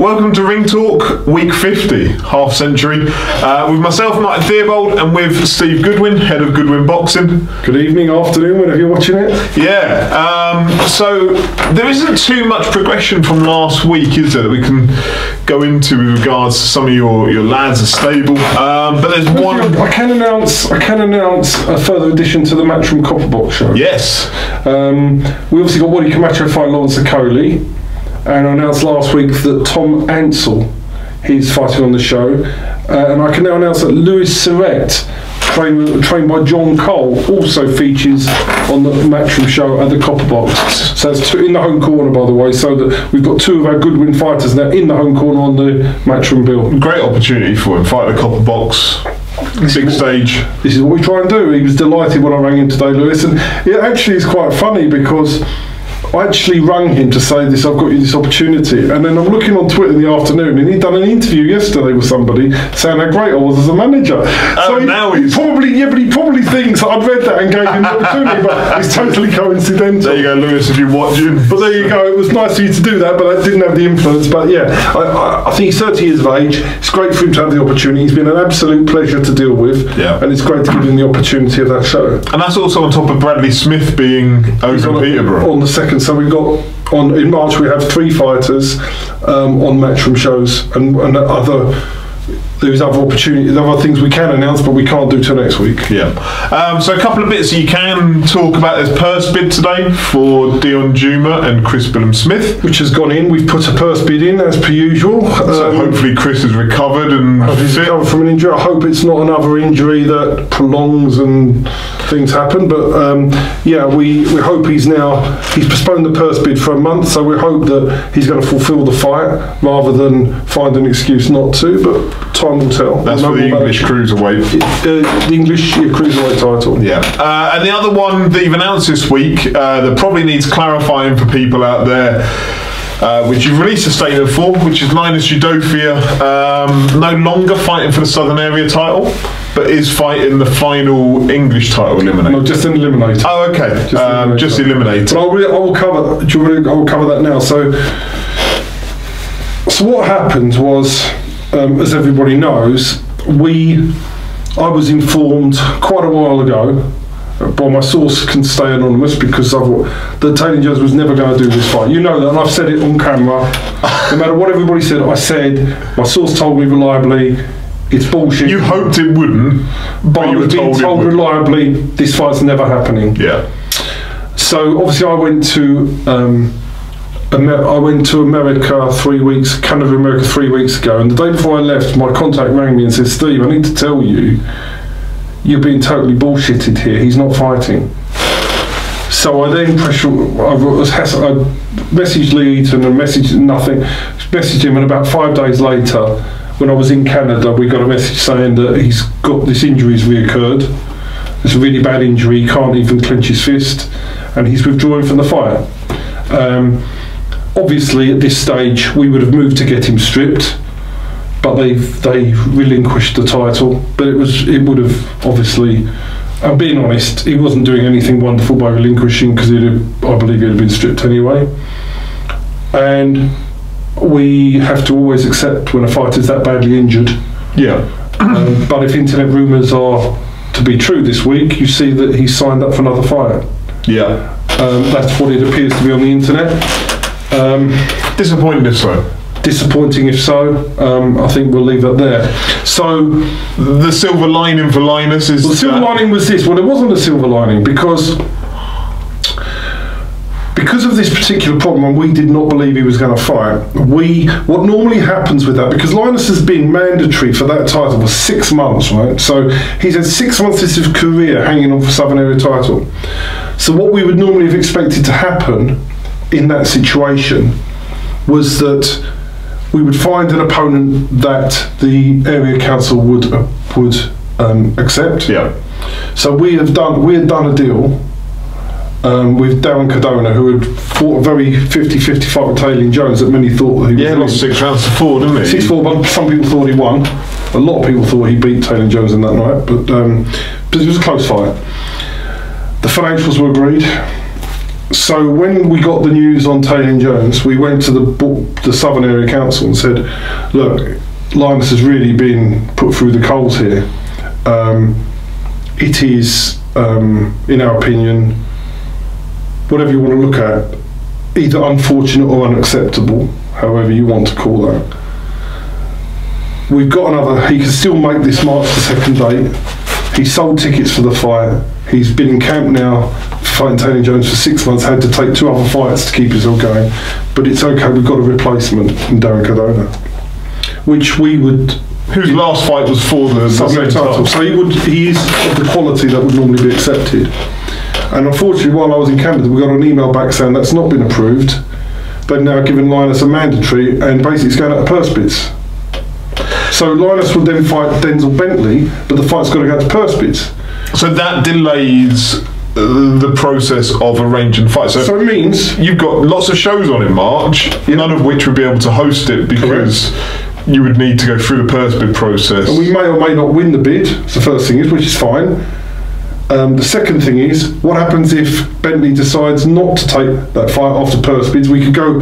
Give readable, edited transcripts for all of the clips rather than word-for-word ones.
Welcome to Ring Talk, week 50, half century, with myself, Martin Theobald, and with Steve Goodwin, head of Goodwin Boxing. Good evening, afternoon, whenever you're watching it. Yeah, so there isn't too much progression from last week, is there, that we can go into with regards to some of your lads are stable. But there's one. I can announce a further addition to the Matchroom Copper Box show. Yes. We obviously got Wadi Camacho fighting Lawrence Okoli. And I announced last week that Tom Ansell, he's fighting on the show. And I can now announce that Syrett, trained by John Cole, also features on the Matchroom show at the Copper Box. So it's in the home corner, by the way, so that we've got two of our Goodwin fighters now in the home corner on the Matchroom bill. Great opportunity for him, fight at the Copper Box. Big stage. This is what we try and do. He was delighted when I rang him today, Lewis, and it actually is quite funny because I actually rang him to say this, I've got you this opportunity, and then I'm looking on Twitter in the afternoon and he'd done an interview yesterday with somebody saying how great I was as a manager. So now he probably thinks I'd read that and gave him the opportunity, but it's totally coincidental. There you go, Lewis, if you're watching. But there you go, it was nice for you to do that, but that didn't have the influence. But yeah, I think he's 30 years of age. It's great for him to have the opportunity. He's been an absolute pleasure to deal with, and it's great to give him the opportunity of that show. And that's also on top of Bradley Smith being over in Peterborough. On the second. So we've got in March we have 3 fighters on Matchroom shows, and there's other opportunities, other things we can announce, but we can't do till next week. Yeah. So a couple of bits that you can talk about. There's purse bid today for Deion Jumah and Chris Billum-Smith, which has gone in. We've put a purse bid in as per usual. So hopefully Chris has recovered and he's recovered from an injury. I hope it's not another injury that prolongs and things happen. But yeah, we hope he's postponed the purse bid for a month. So we hope that he's going to fulfil the fight rather than find an excuse not to. But time will tell. That's for the English cruiserweight. The English cruiserweight title. Yeah. And the other one that you've announced this week that probably needs clarifying for people out there, which you've released a statement for, which is Linus Udofia, no longer fighting for the Southern Area title, but is fighting the final English title eliminator. No, just an eliminator. Oh, okay. Just eliminator. But I will cover. I will cover that now. So what happened was, as everybody knows, I was informed quite a while ago, but my source can stay anonymous because that Deion Jumah was never going to do this fight. You know that, and I've said it on camera. No matter what everybody said, I said, my source told me reliably, it's bullshit. You hoped it wouldn't, but you were told reliably, this fight's never happening. Yeah. So obviously I went to America 3 weeks, Canada, America 3 weeks ago, and the day before I left, my contact rang me and said, Steve, I need to tell you, you're being totally bullshitted here, he's not fighting. So I then I messaged Leeds and messaged him, and about 5 days later, when I was in Canada, we got a message saying that he's got this injury's reoccurred. It's a really bad injury, he can't even clench his fist, and he's withdrawing from the fight. Obviously, at this stage, we would have moved to get him stripped, but they relinquished the title. But it would have obviously. I'm being honest, he wasn't doing anything wonderful by relinquishing because I believe he'd have been stripped anyway. And we have to always accept when a fighter's that badly injured. Yeah. But if internet rumours are to be true this week, you see that he's signed up for another fight. Yeah. That's what it appears to be on the internet. Disappointing if so. Disappointing if so. I think we'll leave that there. So the silver lining for Linus is. Well, the silver lining was this. Well, it wasn't a silver lining because of this particular problem, and we did not believe he was going to fight. What normally happens with that, because Linus has been mandatory for that title for 6 months, right? So he's had 6 months of his career hanging on for Southern Area title. So what we would normally have expected to happen in that situation was that we would find an opponent that the area council would accept. Yeah. So we had done a deal with Darren Cardona, who had fought a very 50-50 fight with Deion Jumah that many thought he lost 6 rounds to 4, didn't he? 6-4, but some people thought he won. A lot of people thought he beat Deion Jumah in that night, but it was a close fight. The financials were agreed. So when we got the news on Deion Jones, we went to the Southern Area Council and said, look, Linus has really been put through the coals here. It is, in our opinion, whatever you want to look at, either unfortunate or unacceptable, however you want to call that. We've got another, he can still make this March the 2nd date. He sold tickets for the fight. He's been in camp now, fighting Deion Jones for 6 months, had to take 2 other fights to keep himself going. But it's okay, we've got a replacement in Darren Cardona, which we would... Whose last fight was for the same title. So he is of the quality that would normally be accepted. And unfortunately, while I was in Canada, we got an email back saying that's not been approved. They've now given Linus a mandatory, and basically it's going out of purse bids. So Linus would then fight Denzel Bentley, but the fight's got to go to purse bids. So that delays the process of arranging fights. So it means you've got lots of shows on in March, none of which would be able to host it because you would need to go through the purse bid process. And we may or may not win the bid. That's the first thing is, which is fine. The second thing is, what happens if Bentley decides not to take that fight after purse bids? We could go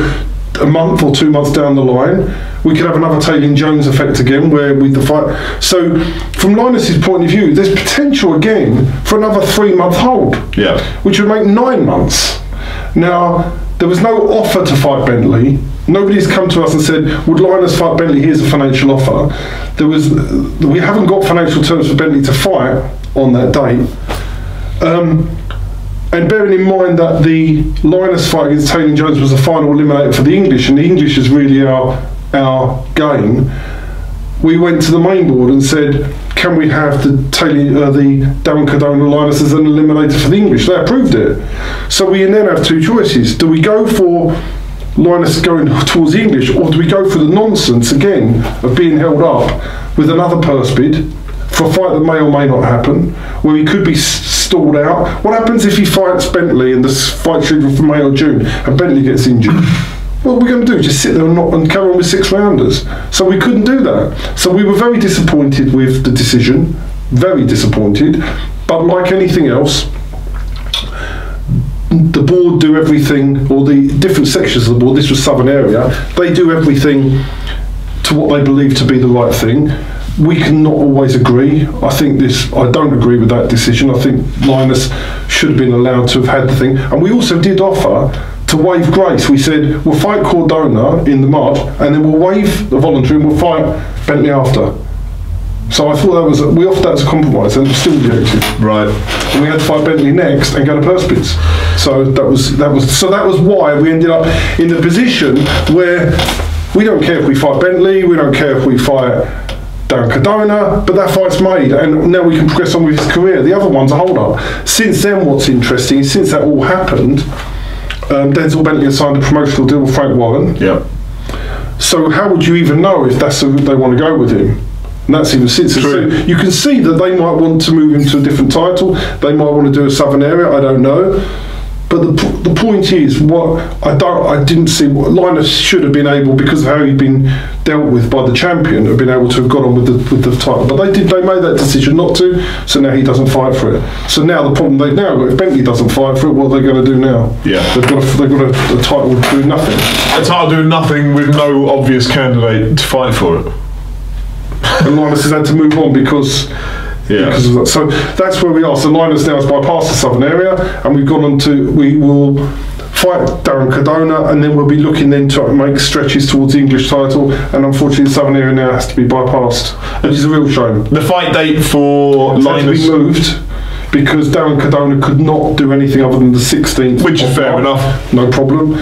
a month or 2 months down the line. We could have another Deion Jones effect again, where with the fight. So, from Linus's point of view, there's potential again for another 3-month hold. Yeah. Which would make 9 months. Now, there was no offer to fight Bentley. Nobody's come to us and said, would Linus fight Bentley? Here's a financial offer. We haven't got financial terms for Bentley to fight on that date. And bearing in mind that the Linus fight against Deion Jones was the final eliminator for the English, and the English is really our game, we went to the main board and said, can we have the Darren Cardona Linus as an eliminator for the English? They approved it. So we then have 2 choices. Do we go for Linus going towards the English, or do we go for the nonsense again of being held up with another purse bid for a fight that may or may not happen, where he could be stalled out? What happens if he fights Bentley and the fight's scheduled for May or June and Bentley gets injured? What are we going to do? Just sit there and carry on with 6 rounders? So we couldn't do that. So we were very disappointed with the decision, very disappointed. But like anything else, the board do everything, or the different sections of the board, this was Southern Area, they do everything to what they believe to be the right thing. We cannot always agree. I don't agree with that decision. I think Linus should have been allowed to have had the thing. And we also did offer to waive grace. We said, we'll fight Cardona in the March, and then we'll waive the voluntary and we'll fight Bentley after. So I thought we offered that as a compromise, and it was still rejected. Right. And we had to fight Bentley next and go to purse bids. So that was why we ended up in the position where we don't care if we fight Bentley, we don't care if we fight Darren Cardona, but that fight's made, and now we can progress on with his career. The other one's a hold-up. Since then, what's interesting is, since that all happened, Denzel Bentley has signed a promotional deal with Frank Warren. Yeah. So how would you even know if that's the route they want to go with him? And that's even since. So you can see that they might want to move him to a different title. They might want to do a Southern Area. I don't know. But the point is, I didn't see what Linus should have been able, because of how he'd been dealt with by the champion, have been able to have got on with the title. But they made that decision not to, so now he doesn't fight for it. So now the problem they've now got, if Bentley doesn't fight for it, what are they going to do now? Yeah. They've got a title doing nothing. A title doing nothing with no obvious candidate to fight for it. And Linus has had to move on because of that. So that's where we are. So Linus now has bypassed the Southern Area, and we've gone on to, we will fight Darren Cardona, and then we'll be looking then to make stretches towards the English title, and unfortunately the Southern Area now has to be bypassed, which is a real shame. The fight date for Linus had to be moved because Darren Cardona could not do anything other than the 16th. Which is fair enough. No problem.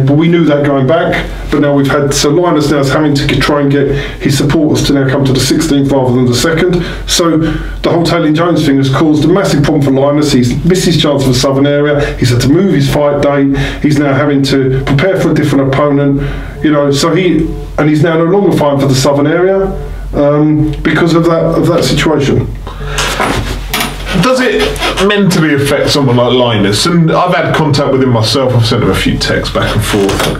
But we knew that going back. But now we've had, so Linus now is having to try and get his supporters to now come to the 16th rather than the 2nd. So the whole Deion Jones thing has caused a massive problem for Linus. He's missed his chance for the Southern Area. He's had to move his fight date. He's now having to prepare for a different opponent. You know, so he's now no longer fighting for the Southern Area because of that situation. Does it mentally affect someone like Linus? And I've had contact with him myself. I've sent him a few texts back and forth.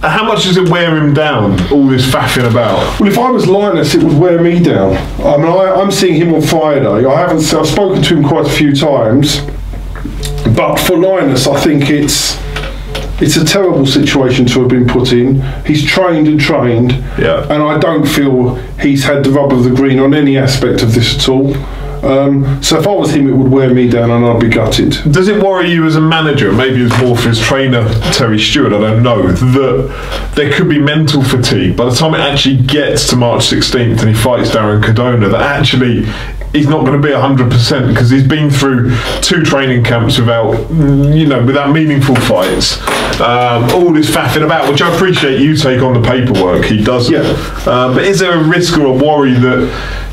How much does it wear him down, all this faffing about? Well, if I was Linus, it would wear me down. I mean, I'm seeing him on Friday. I've spoken to him quite a few times. But for Linus, I think it's a terrible situation to have been put in. He's trained and trained, and I don't feel he's had the rub of the green on any aspect of this at all. So if I was him, it would wear me down and I'd be gutted. Does it worry you as a manager, maybe it's more for his trainer, Terry Stewart, I don't know, that there could be mental fatigue by the time it actually gets to March 16th and he fights Darren Cardona, that actually he's not going to be 100% because he's been through 2 training camps without meaningful fights. All this faffing about, which I appreciate you take on the paperwork, he doesn't. But is there a risk or a worry that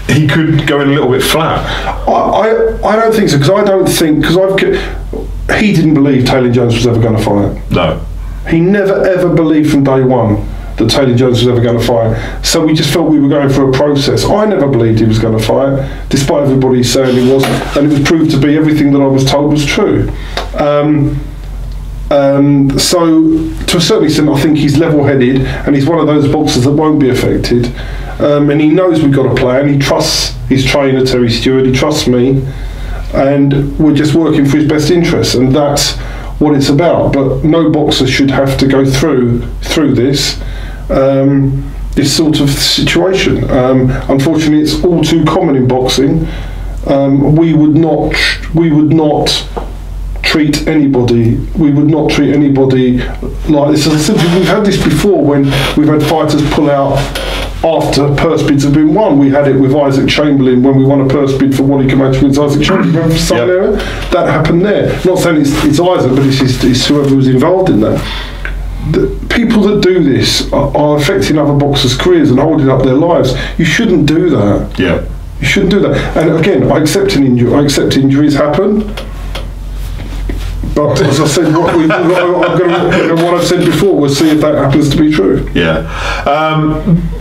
he could go in a little bit flat? I don't think so, because he didn't believe Taylor Jones was ever going to fight. No. He never ever believed from day one that Taylor Jones was ever going to fight. So we just felt we were going through a process. I never believed he was going to fight, despite everybody saying he was, and it was proved to be everything that I was told was true. So to a certain extent, I think he's level-headed, and he's one of those boxers that won't be affected. And he knows we've got a plan. He trusts his trainer Terry Stewart. He trusts me, and we're just working for his best interests, and that's what it's about. But no boxer should have to go through this sort of situation. Unfortunately, it's all too common in boxing. We would not treat anybody. We would not treat anybody like this. As I said, we've had this before when we've had fighters pull out after purse bids have been won. We had it with Isaac Chamberlain when we won a purse bid for Wadi Camacho against Isaac Chamberlain for some area. That happened there. Not saying it's Isaac, but it's whoever was involved in that. The people that do this are affecting other boxers' careers and holding up their lives. You shouldn't do that. Yeah. You shouldn't do that. And again, I accept injuries happen. But as I said, what I've said before, we'll see if that happens to be true. Yeah.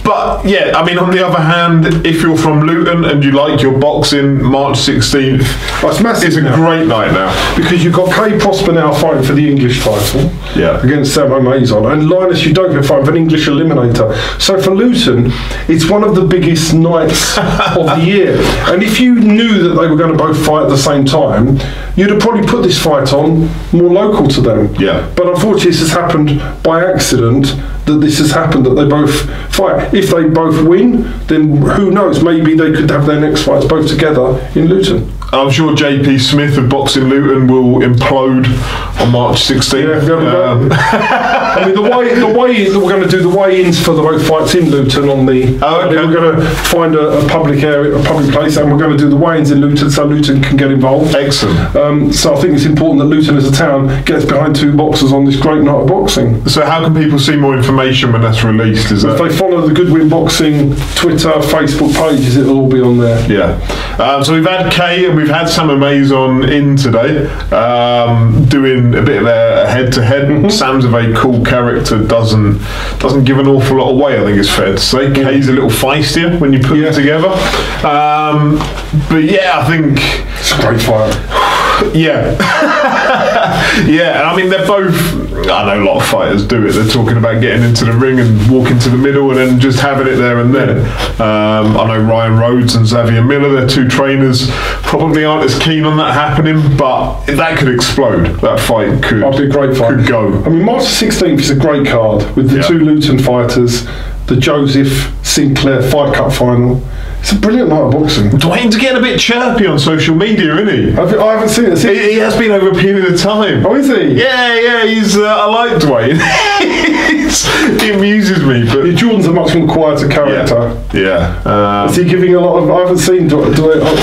But yeah, I mean, on the other hand, if you're from Luton and you like your boxing, March 16th, it's massive. It's a great night now. Because you've got Kay Prosper now fighting for the English title against Sam O'Maison, and Linus Udofia fighting for an English eliminator. So for Luton, it's one of the biggest nights of the year. And if you knew that they were going to both fight at the same time, you'd have probably put this fight on more local to them. Yeah. But unfortunately, this has happened by accident, that this has happened, that they both fight. If they both win, then who knows, maybe they could have their next fights both together in Luton. I'm sure JP Smith of Boxing Luton will implode on March 16th. I mean, the way that we're going to do the weigh-ins for the both fights in Luton on the. We're going to find a public area, a public place, and we're going to do the weigh-ins in Luton so Luton can get involved. Excellent. So I think it's important that Luton as a town gets behind 2 boxers on this great night of boxing. So how can people see more information when that's released? If they follow the Goodwin Boxing Twitter, Facebook pages, it'll all be on there. Yeah. So we've had Kay and we've had Sam O'Maison in today, doing a bit of a head-to-head. Sam's a very cool character, doesn't give an awful lot away, I think it's fair to say. Kay's a little feistier when you put it together. But yeah, I think it's a great fight. Yeah. Yeah, and I mean, they're both, I know a lot of fighters do it, they're talking about getting into the ring and walking to the middle and then just having it there and then. I know Ryan Rhodes and Xavier Miller, their 2 trainers, probably aren't as keen on that happening, but that could explode. That fight could, be a great fight. Could go. I mean, March 16th is a great card with the 2 Luton fighters, the Joseph Sinclair Fight Cup final. It's a brilliant night of boxing. Duane's getting a bit chirpy on social media, isn't he? I haven't seen it. He has been over a period of time. Oh, is he? Yeah, he's, I like Duane. He amuses me. But Jordan's a much more quieter character. Yeah. Is he giving a lot of... I haven't seen Duane.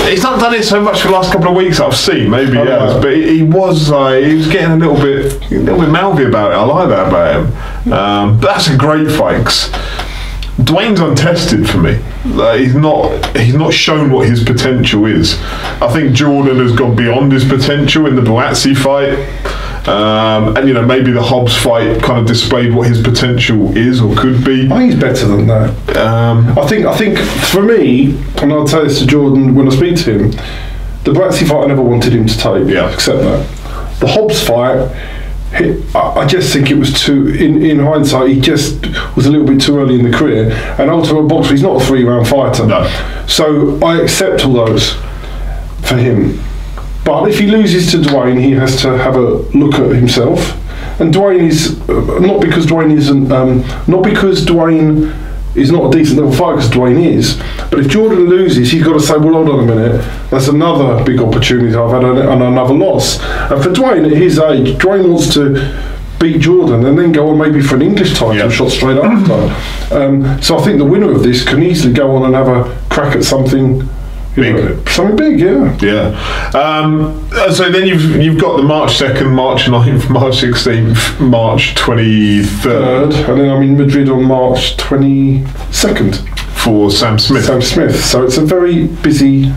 He's not done it so much for the last couple of weeks I've seen. Maybe he has. But he was getting a little bit mouthy about it. I like that about him. But that's a great fight. Duane's untested for me. He's not shown what his potential is. I think Jordan has gone beyond his potential in the Buatsi fight. And maybe the Hobbs fight kind of displayed what his potential is or could be. I think he's better than that. I think for me, and I'll tell this to Jordan when I speak to him, the Buatsi fight I never wanted him to take. Yeah. Except that. The Hobbs fight, I just think it was too, in hindsight, he just was a little bit too early in the career. And Ultimate Boxer, he's not a 3-round fighter. No. So I accept all those for him. But if he loses to Duane, he has to have a look at himself. And Duane is not because Duane isn't, not because Duane is not a decent level fighter, because Duane is. But if Jordan loses, he's got to say, well, hold on a minute, that's another big opportunity I've had and another loss. And for Duane at his age, Duane wants to beat Jordan and then go on maybe for an English title shot straight after. So I think the winner of this can easily go on and have a crack at something big. Something big, yeah. Yeah. So then you've got the March 2nd, March 9th, March 16th, March 23rd. And then I'm in Madrid on March 22nd. For Sam Smith. So it's a very busy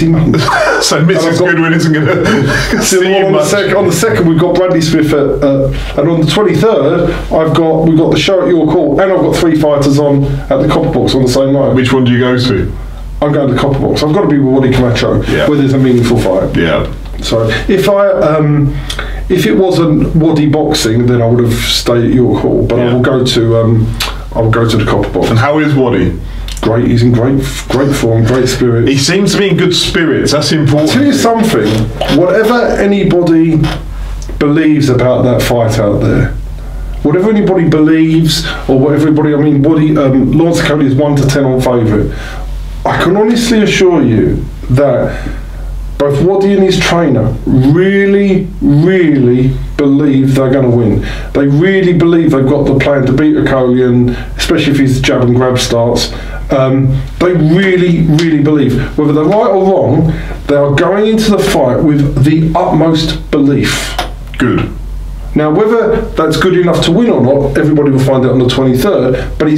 month. So Mrs. Goodwin isn't going to see you much. On the 2nd, we've got Bradley Smith and on the 23rd, we've got the show at York Hall, and I've got 3 fighters on at the Copper Box on the same night. Which one do you go to? I'm going to the Copper Box. I've got to be with Wadi Camacho, where there's a meaningful fight. Yeah. So if it wasn't Wadi boxing, then I would have stayed at York Hall. But I will go to the Copper Box. And how is Wadi? Great. He's in great form, great spirit. He seems to be in good spirits. That's important. I'll tell you something. Whatever anybody believes about that fight out there, whatever anybody believes, or whatever everybody, I mean, Wadi, Lawrence Cody is 1 to 10 on favourite. I can honestly assure you that both Wadi and his trainer really, really believe they're going to win. They really believe they've got the plan to beat Okolie, especially if his jab and grab starts. They really, really believe. Whether they're right or wrong, they are going into the fight with the utmost belief. Good. Now, whether that's good enough to win or not, everybody will find out on the 23rd, but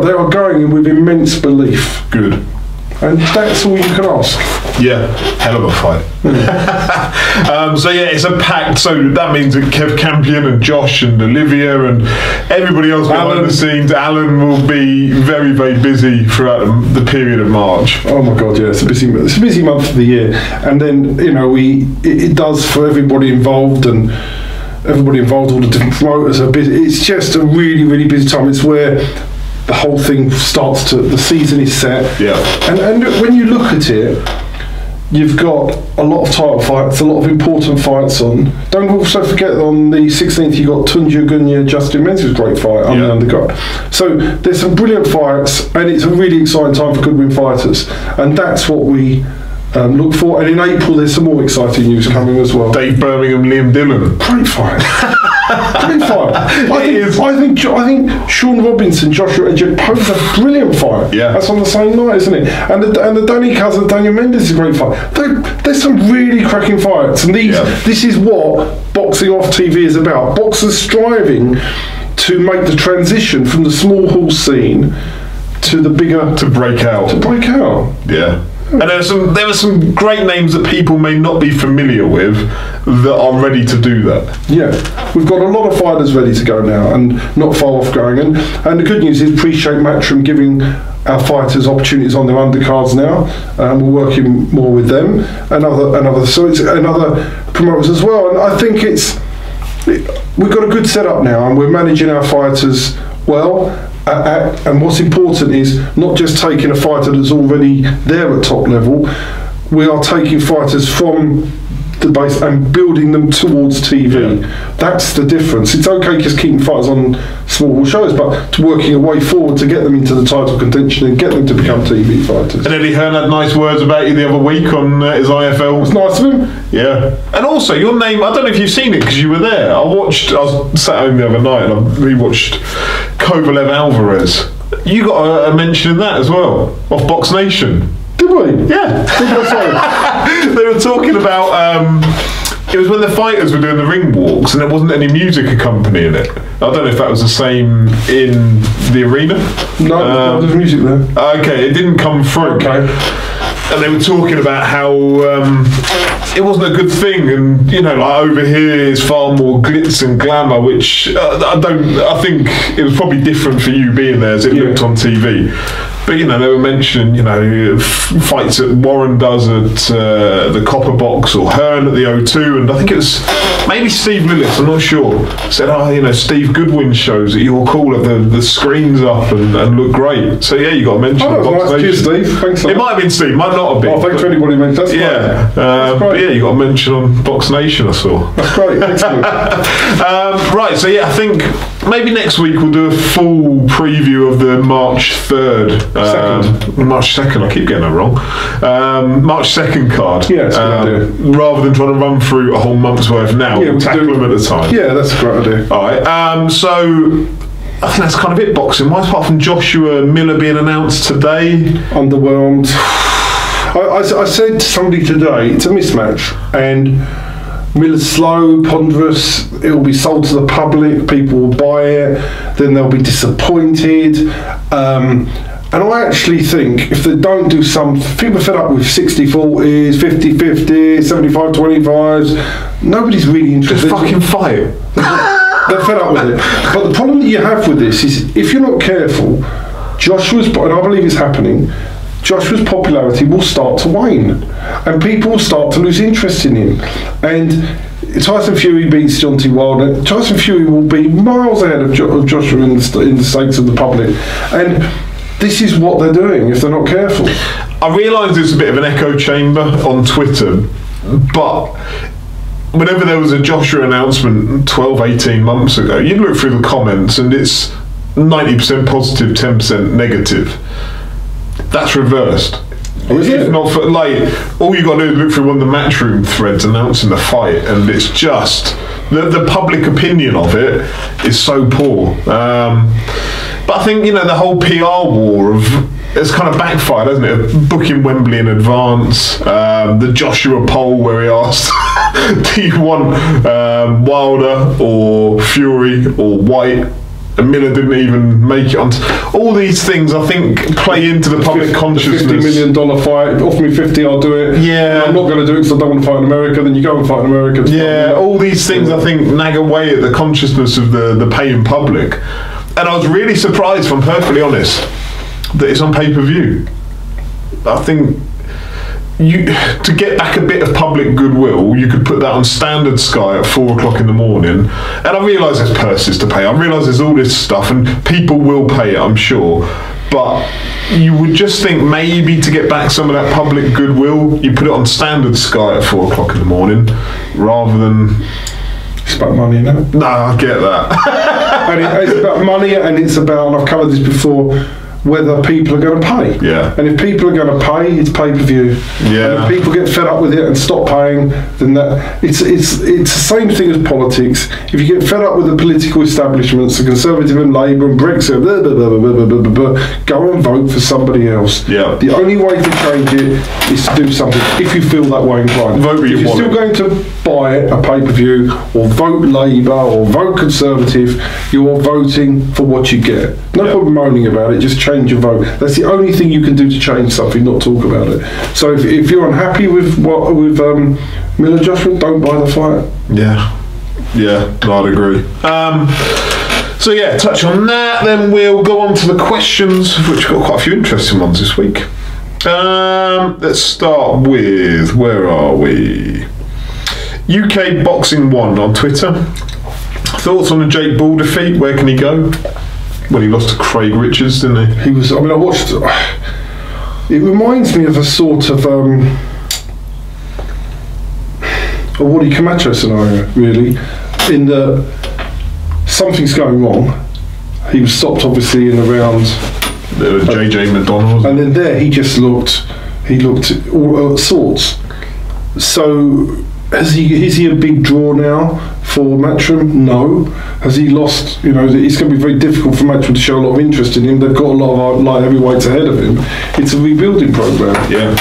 they are going in with immense belief. Good. And that's all you can ask. Yeah, hell of a fight. So yeah, it's a packed. So that means that Kev Campion and Josh and Olivia and everybody else behind the scenes. Alan will be very, very busy throughout the period of March. Oh my God, yeah, it's a busy month of the year. And then it does for everybody involved, and everybody involved, all the different promoters are busy. It's just a really, really busy time. It's where the whole thing starts to, the season is set. Yeah. And when you look at it, you've got a lot of title fights, a lot of important fights on. Don't also forget on the 16th you got Tunja Gunya, Justin Mensah's great fight on the undercard. So there's some brilliant fights, and it's a really exciting time for Goodwin fighters. And that's what we look for. And in April there's some more exciting news coming as well. Dave Birmingham, Liam Dillon. Great fight. Great fight. I think Sean Robinson, Joshua Ejakpovi is a brilliant fight. Yeah. That's on the same night, isn't it? And the Danny cousin, Daniel Mendes is a great fight. There's some really cracking fights, and this is what boxing off TV is about. Boxers striving to make the transition from the small hall scene to the bigger, to break out. Yeah. And there are some great names that people may not be familiar with that are ready to do that. Yeah, we've got a lot of fighters ready to go now, and not far off going. And the good news is, appreciate Matchroom giving our fighters opportunities on their undercards now. We're working more with them and other promoters as well. And I think we've got a good setup now, and we're managing our fighters well. And what's important is not just taking a fighter that's already there at top level. We are taking fighters from the base and building them towards TV. That's the difference. It's okay just keeping fighters on small shows, but to working a way forward to get them into the title contention and get them to become TV fighters. And Eddie Hearn had nice words about you the other week on his IFL. It was nice of him. Yeah. And also, your name, I don't know if you've seen it because you were there. I was sat home the other night and I rewatched Kovalev Alvarez. You got a mention in that as well, off Box Nation. Did we? Yeah. They were talking about, it was when the fighters were doing the ring walks and there wasn't any music accompanying it. I don't know if that was the same in the arena. No, there's music there. Okay, it didn't come through. Okay. And they were talking about how it wasn't a good thing, and like over here is far more glitz and glamour, which I think it was probably different for you being there as it looked on TV. But they were mentioning fights that Warren does at the Copper Box or Hearn at the O2, and I think it was maybe Steve Lillis, I'm not sure, said Steve Goodwin shows at your call have the screens up and look great. So yeah, you got to mention. Oh, that was nice. Cheers, Steve. Thanks. It might have been Steve, might not have been. Oh, thanks to anybody who mentioned. That's yeah, but yeah, you got to mention on Box Nation. I saw. That's great. Excellent. Right, so yeah, I think maybe next week we'll do a full preview of the March 3rd. March 2nd, I keep getting that wrong. March 2nd card. Yeah, that's a good idea. Rather than trying to run through a whole month's worth now, we'll tackle them at a time. Yeah, that's a great idea. Alright, so I think that's kind of it boxing wise, apart from Joshua Miller being announced today. Underwhelmed. I said to somebody today, it's a mismatch, and Miller's slow, ponderous, it'll be sold to the public, people will buy it, then they'll be disappointed. And I actually think if they don't do some, people are fed up with 60-40s, 50-50s, 75-25s, nobody's really interested. Just fucking fight. They're fed up with it. But the problem that you have with this is if you're not careful, Joshua's, and I believe it's happening, Joshua's popularity will start to wane and people will start to lose interest in him. And Tyson Fury beats Deontay Wilder. Tyson Fury will be miles ahead of Joshua in the stakes of the public. And this is what they're doing if they're not careful. I realise it's a bit of an echo chamber on Twitter, but whenever there was a Joshua announcement 12, 18 months ago, you'd look through the comments and it's 90% positive, 10% negative. That's reversed. Oh, is it? Not for, all you got to do is look through one of the Matchroom threads announcing the fight, and it's just the public opinion of it is so poor. But I think the whole PR war it's kind of backfired, hasn't it? Booking Wembley in advance, the Joshua poll where he asked, do you want Wilder or Fury or White? And Miller didn't even make it on. All these things, I think, play into the public consciousness. $50 million fight. Offer me 50, I'll do it. Yeah. I'm not going to do it because I don't want to fight in America. Then you go and fight in America. Yeah. All these things, I think, nag away at the consciousness of the paying public. And I was really surprised, if I'm perfectly honest, that it's on pay-per-view. I think to get back a bit of public goodwill, you could put that on standard Sky at 4 o'clock in the morning. And I realise there's purses to pay. I realise there's all this stuff, and people will pay it, I'm sure. But you would just think maybe to get back some of that public goodwill, you put it on standard Sky at 4 o'clock in the morning, rather than. It's about money, no? No, I get that. And it's about money, and it's about, and I've covered this before, whether people are going to pay. Yeah. And if people are going to pay, it's pay-per-view. Yeah. And if people get fed up with it and stop paying, then it's the same thing as politics. If you get fed up with the political establishments, the Conservative and Labour and Brexit, blah, blah, blah, blah, blah, blah, blah, go and vote for somebody else. Yeah. The only way to change it is to do something. If you feel that way inclined. Vote with your wallet. If you're still going to buy a pay-per-view or vote Labour or vote Conservative, you're voting for what you get. No problem moaning about it, just change your vote. That's the only thing you can do to change something, not talk about it. So if you're unhappy with Miller Joshua, don't buy the fight. Yeah, I'd agree. So yeah, touch on that, then we'll go on to the questions, which we've got quite a few interesting ones this week. Let's start with, where are we? UK Boxing 1 on Twitter. Thoughts on the Jake Paul defeat? Where can he go? Well, he lost to Craig Richards, didn't he? I watched. It reminds me of a sort of a Wadi Camacho scenario, really, in that something's going wrong. He was stopped, obviously, in the round. JJ McDonald, and then there he looked all sorts. So is he a big draw now for Matchroom? No. Has he lost? It's going to be very difficult for Matchroom to show a lot of interest in him. They've got a lot of light heavyweights ahead of him. It's a rebuilding program. Yeah.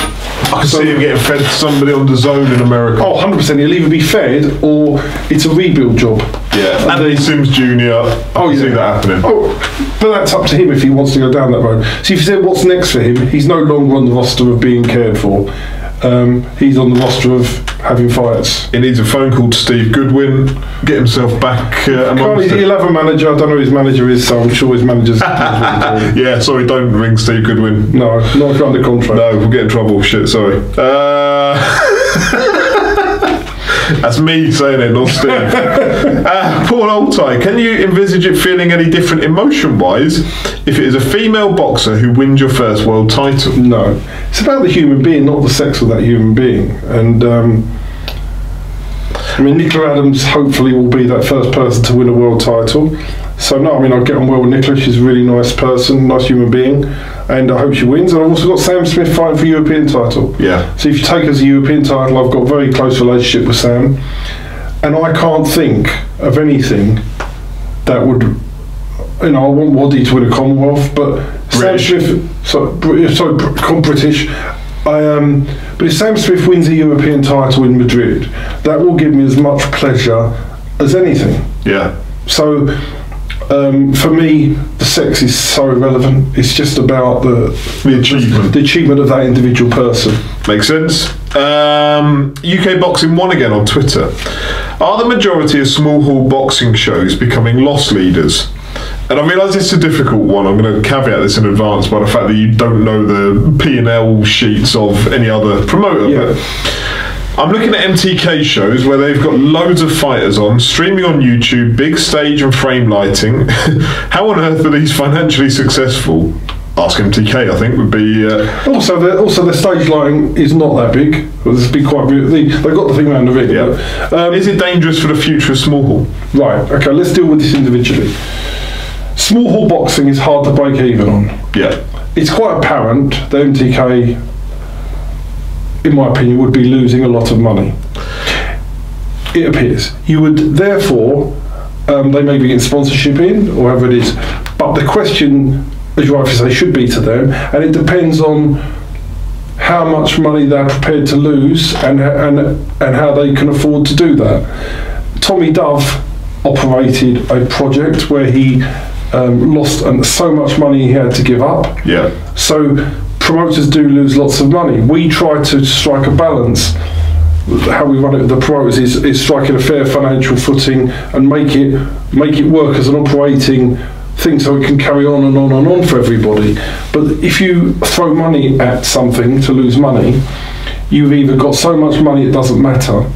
I can see him getting fed to somebody on the zone in America. Oh, 100%. He'll either be fed or it's a rebuild job. Yeah. Anthony Sims Jr. I can see that happening. Oh, but that's up to him if he wants to go down that road. So if you said what's next for him, he's no longer on the roster of being cared for. he's on the roster of having fights. He needs a phone call to Steve Goodwin, get himself back amongst it. He'll have a manager. I don't know who his manager is, so I'm sure his manager's... Yeah, sorry, don't ring Steve Goodwin. No, not under contract. No, we'll get in trouble. Shit, sorry. That's me saying it, not Steve. Paul Altai, can you envisage it feeling any different emotion-wise if it is a female boxer who wins your first world title? No. It's about the human being, not the sex of that human being. And, I mean, Nicola Adams hopefully will be that first person to win a world title. So, no, I mean, I'll get on well with Nicola. She's a really nice person, nice human being. And I hope she wins. And I've also got Sam Smith fighting for European title. Yeah. So if you take us a European title, I've got a very close relationship with Sam. And I can't think of anything that would... You know, I want Wadi to win a Commonwealth, but British. Sam Smith... Sorry, British. But if Sam Smith wins a European title in Madrid, that will give me as much pleasure as anything. Yeah. So... for me, the sex is so irrelevant. It's just about the achievement of that individual person. Makes sense. UK Boxing 1 again on Twitter. Are the majority of small hall boxing shows becoming loss leaders? And I realise it's a difficult one. I'm going to caveat this in advance by the fact that you don't know the P&L sheets of any other promoter. Yeah. But I'm looking at MTK shows where they've got loads of fighters on, streaming on YouTube, big stage and frame lighting. How on earth are these financially successful? Ask MTK, I think, would be... Also, the stage lighting is not that big. It's been quite beautiful. They've got the thing around the ring. Yeah. But, is it dangerous for the future of small hall? Right, okay, let's deal with this individually. Small hall boxing is hard to break even on. Yeah. It's quite apparent that MTK, in my opinion, would be losing a lot of money. It appears. You would therefore, they may be getting sponsorship in, or whatever it is, but the question, as you rightly say, should be to them, and it depends on how much money they're prepared to lose and how they can afford to do that. Tommy Dove operated a project where he lost so much money he had to give up. Yeah. So promoters do lose lots of money. We try to strike a balance. How we run it with the promoters is striking a fair financial footing and make it work as an operating thing so it can carry on and on and on for everybody. But if you throw money at something to lose money, you've either got so much money it doesn't matter,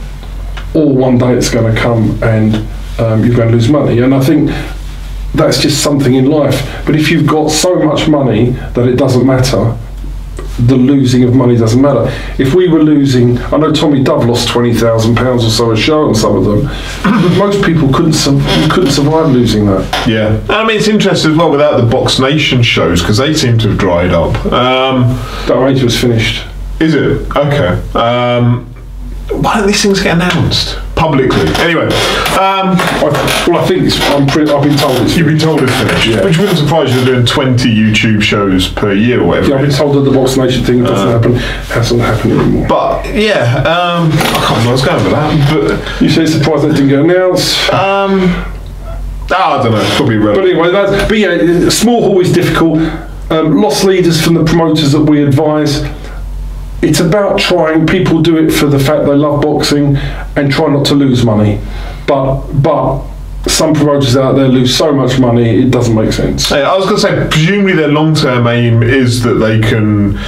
or one day it's going to come and you're going to lose money. And I think that's just something in life. But if you've got so much money that it doesn't matter, the losing of money doesn't matter. If we were losing, I know Tommy Dove lost £20,000 or so a show on some of them, but most people couldn't survive losing that. Yeah, I mean it's interesting as well without the Box Nation shows because they seem to have dried up. That arrangement's finished. Is it? Okay. Why don't these things get announced publicly? Anyway, I think I've been told it's. You've been told it's finished, yeah. Which wouldn't surprise you. They're doing 20 YouTube shows per year or whatever. Yeah, I've been told that the Box Nation thing hasn't happened anymore. But yeah, I can't remember what's going with that. But you say surprised that didn't get announced. I don't know. It's probably relevant. But anyway, small hall is difficult. Loss leaders from the promoters that we advise. It's about trying. People do it for the fact they love boxing and try not to lose money. But some promoters out there lose so much money it doesn't make sense. Hey, I was going to say, presumably their long-term aim is that they can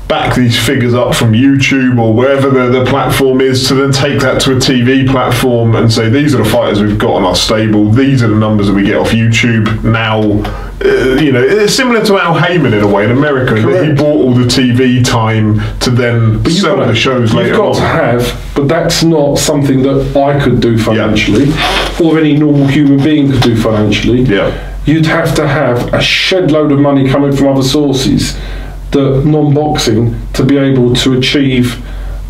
back these figures up from YouTube or wherever the platform is to then take that to a TV platform and say these are the fighters we've got on our stable, these are the numbers that we get off YouTube now. It's similar to Al Heyman in a way in America. That he bought all the TV time to then sell the shows later on. You've got to have, but that's not something that I could do financially, or any normal human being could do financially. Yeah. You'd have to have a shed load of money coming from other sources, the non-boxing, to be able to achieve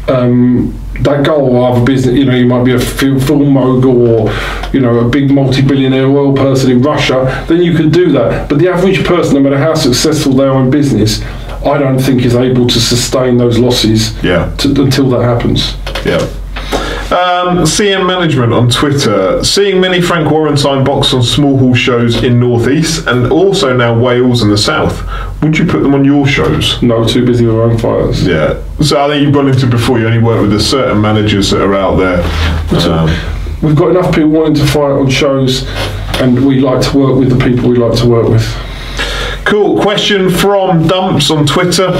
that goal of a business. You might be a film mogul or a big multi-billionaire oil person in Russia, then you could do that. But the average person, no matter how successful they are in business, I don't think is able to sustain those losses until that happens. Yeah. CM Management on Twitter, seeing many Frank Warren signed boxes on small hall shows in North East and also now Wales and the South. Would you put them on your shows? No, too busy with our own fighters. Yeah. So I think you've gone into before, you only work with certain managers that are out there. We've got enough people wanting to fight on shows, and we like to work with the people we like to work with. Cool. Question from Dumps on Twitter,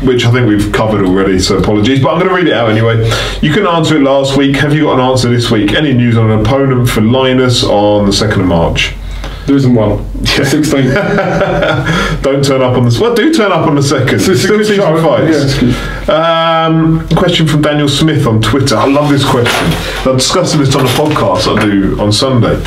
which I think we've covered already, so apologies, but I'm going to read it out anyway. You couldn't answer it last week. Have you got an answer this week? Any news on an opponent for Linus on the 2nd of March? There isn't one. Yeah. 16. Don't turn up on the... Well, do turn up on the 2nd. So it's still season fights. Yeah, question from Daniel Smith on Twitter. I love this question. I'm discussing this on a podcast I do on Sunday.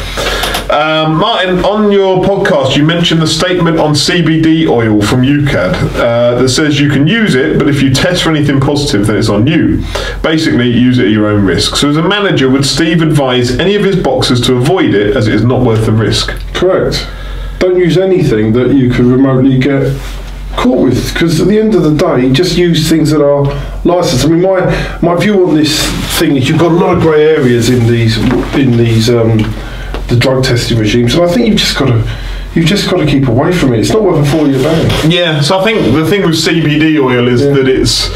Martin, on your podcast, you mentioned the statement on CBD oil from UCAD that says you can use it, but if you test for anything positive, then it's on you. Basically, use it at your own risk. So as a manager, would Steve advise any of his boxers to avoid it as it is not worth the risk? Correct. Don't use anything that you could remotely get caught with, because at the end of the day, just use things that are licensed. I mean, my view on this thing is you've got a lot of grey areas in these the drug testing regimes, and I think you've just got to keep away from it. It's not worth a 4-year ban. Yeah, so I think the thing with CBD oil is that it's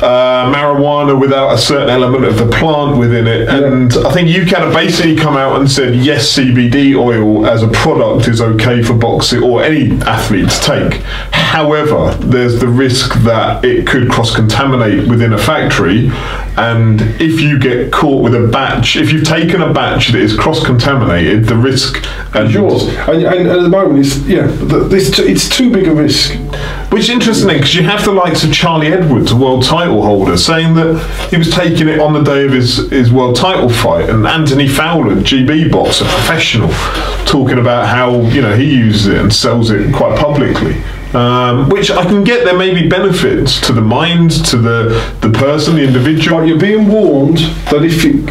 marijuana without a certain element of the plant within it, and I think UCAD have basically come out and said yes, CBD oil as a product is okay for boxing or any athlete to take. However, there's the risk that it could cross-contaminate within a factory, and if you get caught with a batch, if you've taken a batch that is cross-contaminated, the risk is yours. And at the moment, it's too big a risk. Which is interesting, because you have the likes of Charlie Edwards, a world title holder, saying that he was taking it on the day of his world title fight, and Anthony Fowler, GB boxer, professional, talking about how he uses it and sells it quite publicly. Which I can get, there may be benefits to the mind, to the person, the individual. But you're being warned that if it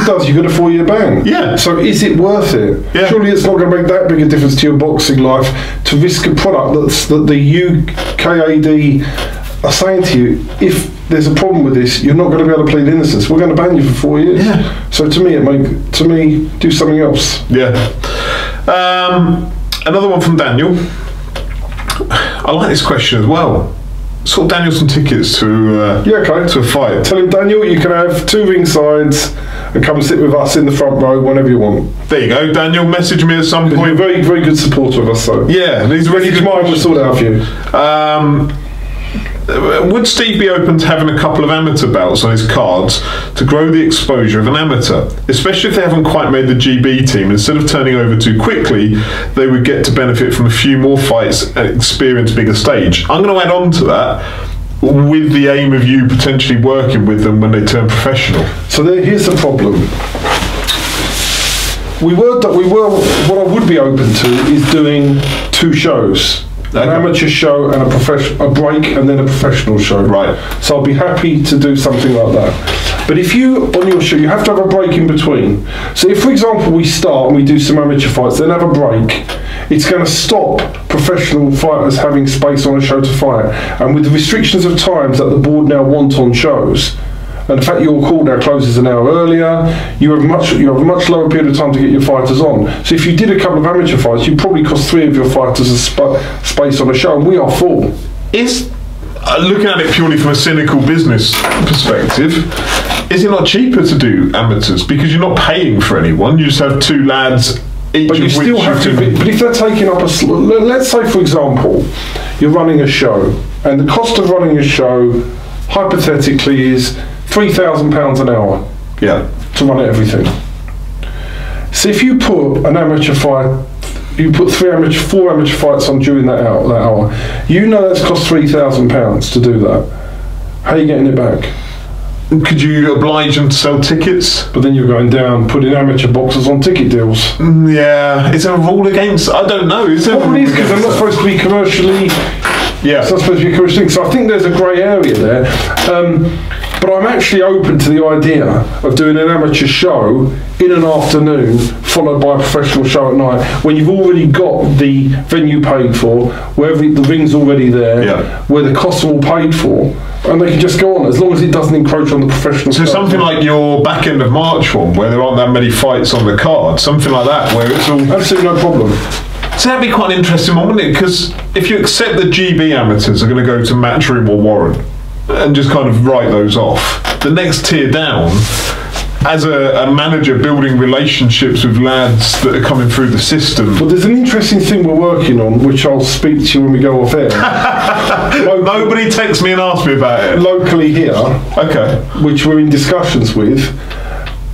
does, you've got a 4-year ban. Yeah. So is it worth it? Yeah. Surely it's not going to make that big a difference to your boxing life to risk a product that the UKAD are saying to you, if there's a problem with this, you're not going to be able to plead innocence. We're going to ban you for 4 years. Yeah. So to me, do something else. Yeah. Another one from Daniel. I like this question as well. Sort Daniel some tickets to a fight. Tell him, Daniel, you can have 2 ring sides and come and sit with us in the front row whenever you want. There you go, Daniel. Message me at some point. You're a very, very good supporter of us, so. Yeah, he's a really good mind. We'll sort it out for you. Would Steve be open to having a couple of amateur bouts on his cards to grow the exposure of an amateur, especially if they haven't quite made the GB team? Instead of turning over too quickly, they would get to benefit from a few more fights and experience bigger stage. I'm going to add on to that with the aim of you potentially working with them when they turn professional. So here's the problem. What I would be open to is doing 2 shows. An amateur show and a break and then a professional show. Right. So I'll be happy to do something like that. But if on your show, you have to have a break in between. So if, for example, we start and we do some amateur fights, then have a break, it's going to stop professional fighters having space on a show to fight. And with the restrictions of times that the board now want on shows, and the fact your call now closes an hour earlier, you have a much lower period of time to get your fighters on. So if you did a couple of amateur fights, you'd probably cost 3 of your fighters a space on a show, and we are full. Is looking at it purely from a cynical business perspective, is it not cheaper to do amateurs because you're not paying for anyone? You just have 2 lads. But you still have to. But if they're taking up let's say, for example, you're running a show, and the cost of running a show, hypothetically, is £3,000 an hour. Yeah. To run everything. So if you put an amateur fight, you put 4 amateur fights on during that hour, you know that's cost £3,000 to do that. How are you getting it back? Could you oblige them to sell tickets? But then you're going down, putting amateur boxers on ticket deals. Yeah. Is there a rule against? I don't know. Is there? Probably is, because they're not supposed to be commercially. Yeah. It's not supposed to be a commercial thing. So I think there's a grey area there. But I'm actually open to the idea of doing an amateur show in an afternoon followed by a professional show at night, when you've already got the venue paid for, where the ring's already there, where the costs are all paid for, and they can just go on as long as it doesn't encroach on the professional. So something like your back end of Matchroom, where there aren't that many fights on the card, something like that, where it's all absolutely no problem. So that'd be quite an interesting one, wouldn't it? Because if you accept that GB amateurs are going to go to Matchroom or Warren and just kind of write those off, the next tier down, as a manager building relationships with lads that are coming through the system. Well, there's an interesting thing we're working on, which I'll speak to you when we go off air. Nobody texts me and asks me about it. Locally here, okay, which we're in discussions with,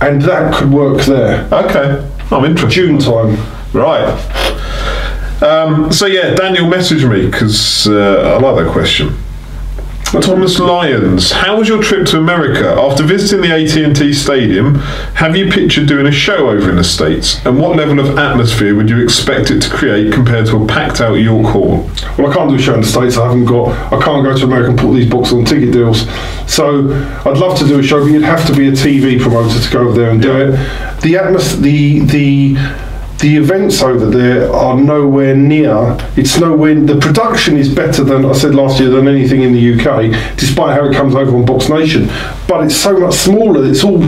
and that could work there. Okay, I'm interested. June time. Right. So yeah, Daniel messaged me because I like that question. Thomas Lyons, how was your trip to America? After visiting the AT&T Stadium, have you pictured doing a show over in the States? And what level of atmosphere would you expect it to create compared to a packed out York Hall? Well, I can't do a show in the States. I can't go to America and put these boxes on ticket deals. So I'd love to do a show, but you'd have to be a TV promoter to go over there and do it. The atmosphere, the events over there are nowhere near. It's nowhere. The production is better than I said last year than anything in the UK, despite how it comes over on Box Nation. But it's so much smaller. It's all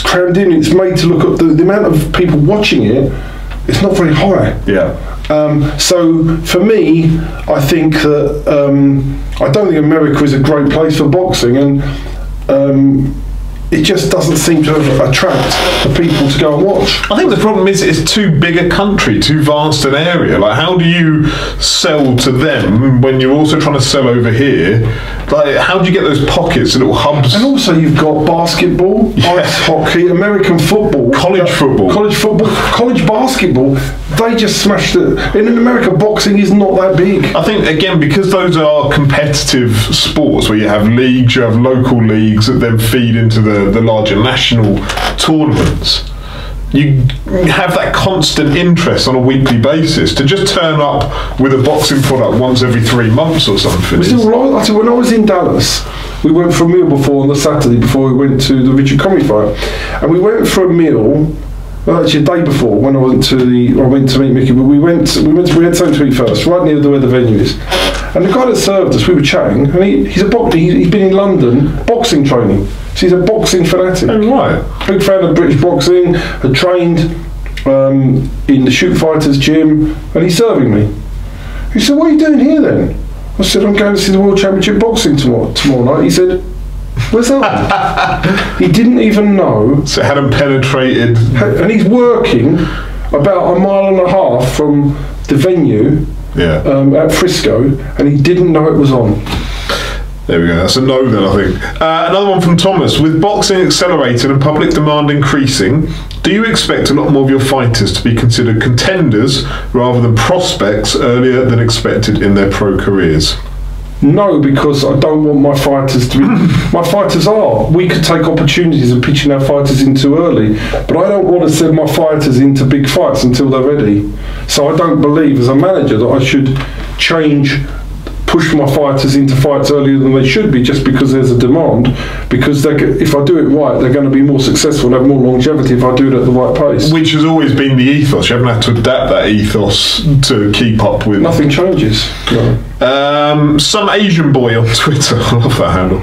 crammed in. It's made to look at the amount of people watching it. It's not very high. Yeah. So for me, I think that I don't think America is a great place for boxing, and it just doesn't seem to attract the people to go and watch. I think the problem is it's too big a country, too vast an area. Like, how do you sell to them when you're also trying to sell over here? Like, how do you get those pockets, little hubs? And also you've got basketball, ice hockey, American football, college football, college basketball. They just smashed it. And in America, boxing is not that big. I think, again, because those are competitive sports where you have leagues, you have local leagues that then feed into the larger national tournaments, you have that constant interest on a weekly basis. To just turn up with a boxing product once every 3 months or something. When I was in Dallas, we went for a meal on the Saturday before we went to the Richard Comrie fight, and we went for a meal. Well, actually, a day before, when I went to meet Mickey, but we had something to eat first, right near where the venue is. And the guy that served us, we were chatting, and he's a boxer. He's been in London boxing training. So he's a boxing fanatic. Oh, right. Big fan of British boxing. Had trained in the Shoot Fighters gym, and he's serving me. He said, "What are you doing here then?" I said, "I'm going to see the World Championship boxing tomorrow night." He said, "Where's that?" He didn't even know. So it hadn't penetrated. And he's working about 1.5 miles from the venue at Frisco, and he didn't know it was on. There we go, that's a no then, I think. Another one from Thomas. With boxing accelerating and public demand increasing, do you expect a lot more of your fighters to be considered contenders rather than prospects earlier than expected in their pro careers? No, because I don't want my fighters to be... My fighters are. We could take opportunities of pitching our fighters in too early, but I don't want to send my fighters into big fights until they're ready. So I don't believe, as a manager, that I should push my fighters into fights earlier than they should be, just because there's a demand. Because if I do it right, they're going to be more successful and have more longevity if I do it at the right pace. Which has always been the ethos. You haven't had to adapt that ethos to keep up with. Nothing changes. No. Some Asian boy on Twitter, I love that handle.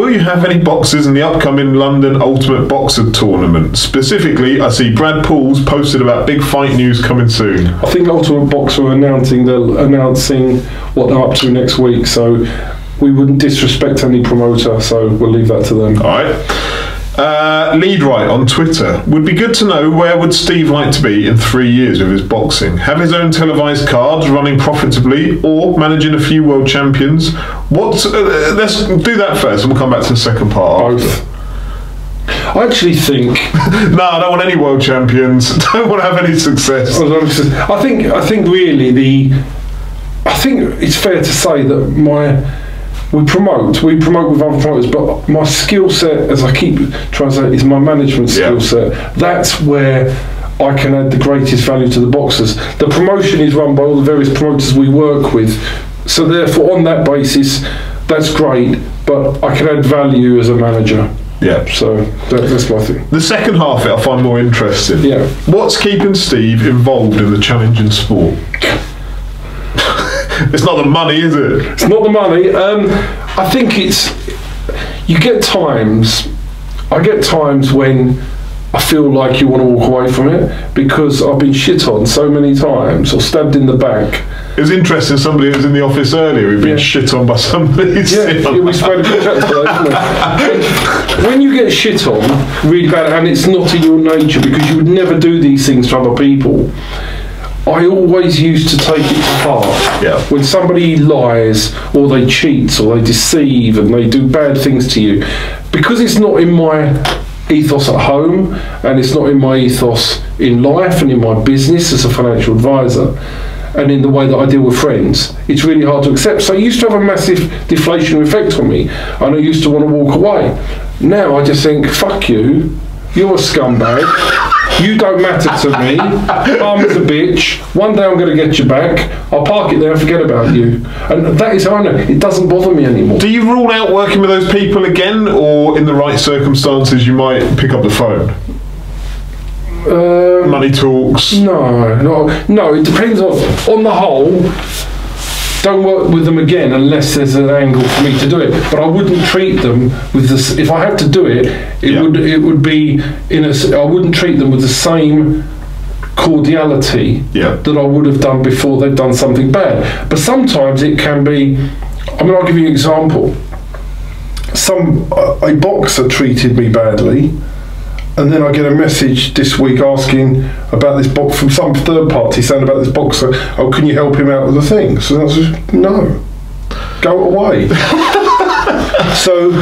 Will you have any boxers in the upcoming London Ultimate Boxer tournament? Specifically, I see Brad Pauls posted about big fight news coming soon. I think Ultimate Boxer are announcing what they're up to next week, so we wouldn't disrespect any promoter, so we'll leave that to them. Alright. Lead Right on Twitter. Would be good to know where would Steve like to be in 3 years with his boxing? Have his own televised cards, running profitably, or managing a few world champions? Let's do that first and we'll come back to the second part. Both. I actually think... No, I don't want any world champions. Don't want to have any success. I think really I think it's fair to say that we promote with other promoters, but my skill set, as I keep trying to say, is my management skill set. That's where I can add the greatest value to the boxers. The promotion is run by all the various promoters we work with, so therefore on that basis, that's great, but I can add value as a manager. Yeah. So that's my thing. The second half of it I find more interesting. Yeah. What's keeping Steve involved in the challenging sport? It's not the money, is it? It's not the money. I think it's... I get times when I feel like you want to walk away from it because I've been shit on so many times or stabbed in the back. It was interesting, somebody who was in the office earlier who'd been shit on by somebody. We spoke about that today, didn't we? When you get shit on really bad, and it's not in your nature because you would never do these things to other people, I always used to take it to heart. Yeah. When somebody lies or they cheat or they deceive and they do bad things to you, because it's not in my ethos at home and it's not in my ethos in life and in my business as a financial advisor and in the way that I deal with friends, it's really hard to accept. So it used to have a massive deflationary effect on me and I used to want to walk away. Now I just think, fuck you, you're a scumbag, you don't matter to me, I'm a bitch, one day I'm going to get you back, I'll park it there and forget about you. And that is how I know, it doesn't bother me anymore. Do you rule out working with those people again, or in the right circumstances you might pick up the phone? Money talks? No, it depends on the whole. Don't work with them again unless there's an angle for me to do it. But I wouldn't treat them with this. If I had to do it, it would be I wouldn't treat them with the same cordiality that I would have done before they've done something bad. But sometimes it can be. I mean, I'll give you an example. A boxer treated me badly. And then I get a message this week asking about this box from some third party saying about this boxer, oh, can you help him out with the thing? So I was just, no, go away. So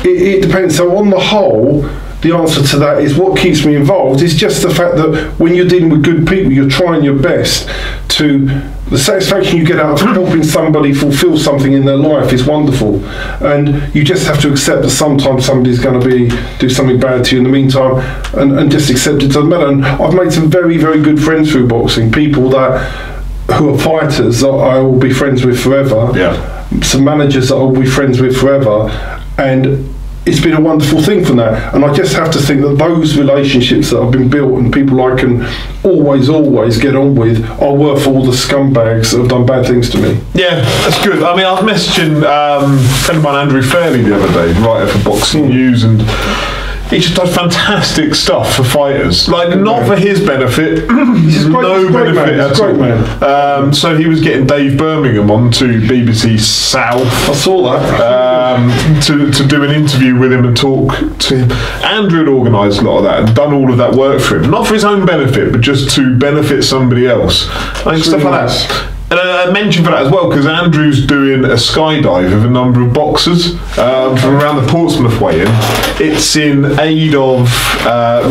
it depends. So on the whole, the answer to that is what keeps me involved is just the fact that when you're dealing with good people, you're trying your best to... The satisfaction you get out of helping somebody fulfill something in their life is wonderful, and you just have to accept that sometimes somebody's going to do something bad to you in the meantime, and just accept it doesn't matter. And I've made some very, very good friends through boxing, people who are fighters that I will be friends with forever, some managers that I will be friends with forever, and it's been a wonderful thing from that. And I just have to think that those relationships that have been built and people I can always get on with are worth all the scumbags that have done bad things to me. Yeah, that's good. I mean, I was messaging a friend of mine, Andrew Fairley, the other day, writer for Boxing News, and he just does fantastic stuff for fighters. Like, not for his benefit, no benefit at all. So he was getting Dave Birmingham onto BBC South. I saw that. To do an interview with him and talk to him. Andrew had organised a lot of that and done all of that work for him. Not for his own benefit, but just to benefit somebody else. Like stuff like that. And I mentioned for that as well because Andrew's doing a skydive with a number of boxers from around the Portsmouth way in. It's in aid of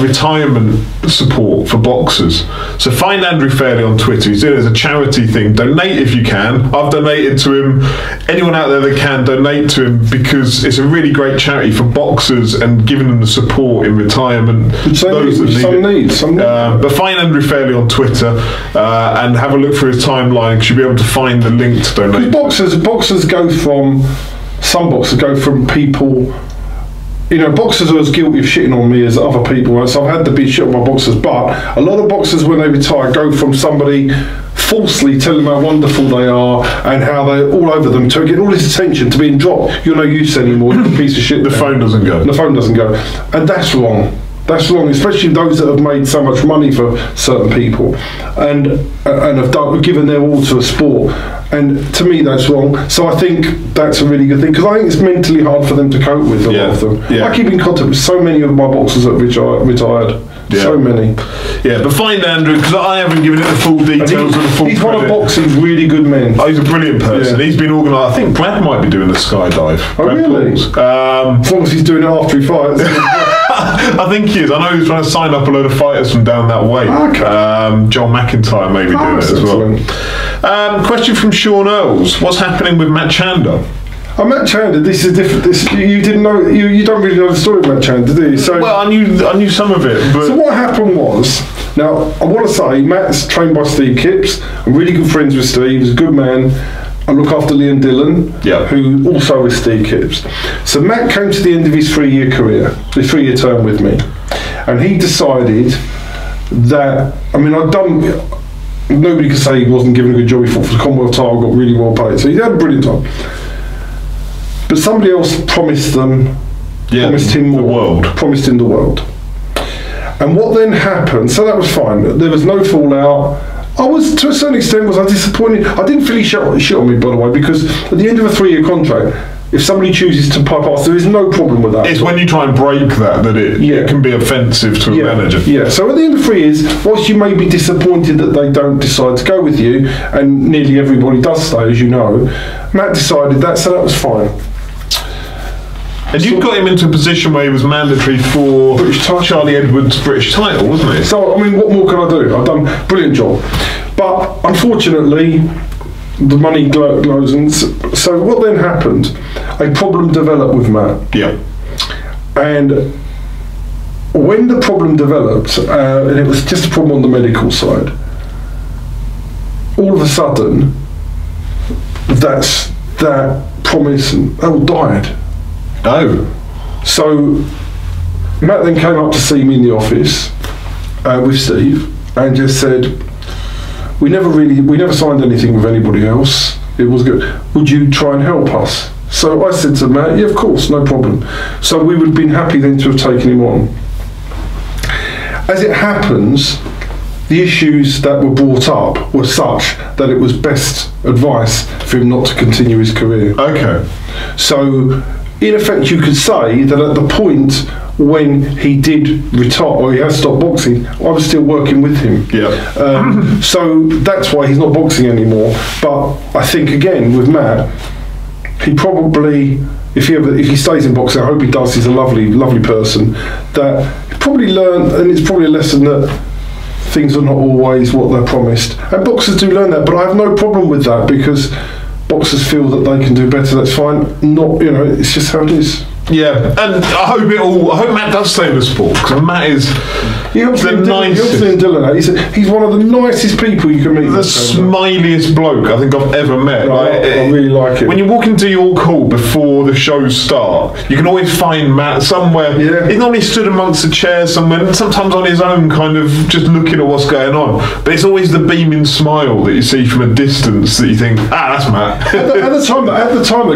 retirement support for boxers. So find Andrew Fairley on Twitter. He's doing it as a charity thing. Donate if you can. I've donated to him. Anyone out there that can, donate to him because it's a really great charity for boxers and giving them the support in retirement. Some need. But find Andrew Fairley on Twitter and have a look through his timeline. You'll be able to find the link to donate. Boxers go from people, boxers are as guilty of shitting on me as other people, so I've had to be shit on my boxers, but a lot of boxers when they retire go from somebody falsely telling them how wonderful they are and how they're all over them to get all this attention to being dropped. You're no use anymore, you're a piece of shit. The phone doesn't go. And that's wrong. That's wrong, especially those that have made so much money for certain people and have given their all to a sport. And to me, that's wrong. So I think that's a really good thing because I think it's mentally hard for them to cope with, a lot of them. Yeah. I keep in contact with so many of my boxers that retired. Yeah. So many. Yeah, but find Andrew because I haven't given it the full details or the full He's one of boxing's really good men. Oh, he's a brilliant person. Yeah. He's been organised. I think Glad might be doing the skydive. Oh, really? As long as he's doing it after he fights. I think he is. I know he's trying to sign up a load of fighters from down that way. Okay. John McIntyre may be doing it as well. Question from Sean Earls. What's happening with Matt Chander? Matt Chander, this is different. You didn't know. You don't really know the story of Matt Chander, do you? So, well, I knew some of it. But so what happened was, now I want to say Matt's trained by Steve Kipps. I'm really good friends with Steve. He's a good man. I look after Lee and Dillon, who also is Steve Gibbs. So Matt came to the end of his 3-year career, the 3-year term with me, and he decided that, I mean, nobody could say he wasn't given a good job. He fought for the Commonwealth title, got really well paid, so he had a brilliant time. But somebody else promised them, promised him more, promised him the world. And what then happened, so that was fine, there was no fallout. I was, to a certain extent, was I disappointed. I didn't feel he shit on me, by the way, because at the end of a 3-year contract, if somebody chooses to pipe off, there is no problem with that. It's when you try and break that it can be offensive to a manager. Yeah, so at the end of 3 years, whilst you may be disappointed that they don't decide to go with you, and nearly everybody does stay, as you know, Matt decided that, so that was fine. And you got him into a position where he was mandatory for Charlie Edwards' British title, wasn't he? So, I mean, what more can I do? I've done a brilliant job. But, unfortunately, the money glows. And so what then happened? A problem developed with Matt. Yeah. And when the problem developed, and it was just a problem on the medical side, all of a sudden, that promise died. Oh. So Matt then came up to see me in the office with Steve and just said, we never signed anything with anybody else. It was good. Would you try and help us? So I said to Matt, yeah, of course, no problem. So we would have been happy then to have taken him on. As it happens, the issues that were brought up were such that it was best advice for him not to continue his career. Okay. So in effect, you could say that at the point when he did retire, or he has stopped boxing, I was still working with him. Yeah. So that's why he's not boxing anymore. But I think, again, with Matt, he probably, if he stays in boxing, I hope he does, he's a lovely, lovely person, that he probably learned, and it's probably a lesson that things are not always what they're promised. And boxers do learn that, but I have no problem with that, because boxers feel that they can do better, that's fine. Not, it's just how it is. Yeah, and I hope Matt does stay in the sport, because Matt is the nicest. Dillon, he's one of the nicest people you can meet. The smiliest bloke I think I've ever met. I really like it. When you walk into York Hall before the shows start, you can always find Matt somewhere. Yeah. He's normally stood amongst the chairs somewhere, sometimes on his own, kind of just looking at what's going on. But it's always the beaming smile that you see from a distance that you think, that's Matt. at the time,